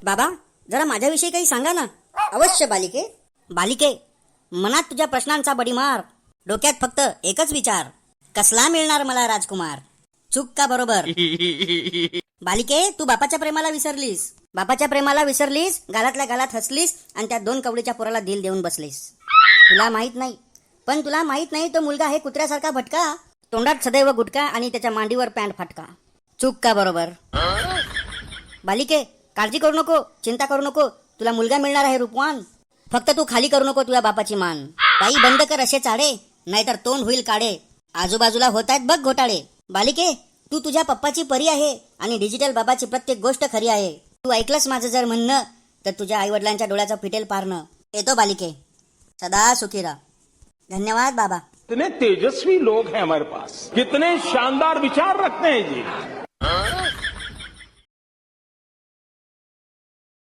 बाबा, जरा माझ्याविषयी काही सांगा ना. अवश्य बालिके. बालिके, मनात तुझ्या प्रश्नांचा बडीमार, डोक्यात फक्त एकच विचार, कसला मिळणार मला राजकुमार. चूक का बरोबर? बालिके, तू बापाच्या प्रेमाला विसरलीस. बापाच्या प्रेमाला विसरलीस, गालातल्या गालात हसलीस आणि त्या 2 कवडीच्या पोराला दिल देऊन बसलीस. तुला माहित नाही, पण तुला माहित नाही तो मुलगा आहे कुत्र्यासारखा भटका, तोंडात सदैव गुटका आणि त्याच्या मांडीवर पॅन्ट फाटका. चूक का बरोबर? बालिके, काळजी करू नको, चिंता करू नको, तुला मुलगा मिळणार आहे रूपवान. फक्त तू खाली करू नको तुझ्या बापाची मान. काही बंद कर असे चाडे, नाहीतर तोंड होईल काढे. आजूबाजूला होत आहेत बघ घोटाळे. बालिके, तू तुझ्या पप्पाची परी आहे आणि डिजिटल बाबाची प्रत्येक गोष्ट खरी आहे. तू ऐकलंस माझं जर म्हणणं, तर तुझ्या आई वडिलांच्या डोळ्याचं फिटेल पारणं. येतो बालिके, सदा सुखी राहा. धन्यवाद बाबा. कितने तेजस्वी लोग हैं हमारे पास, कितने शानदार विचार रखते हैं जी.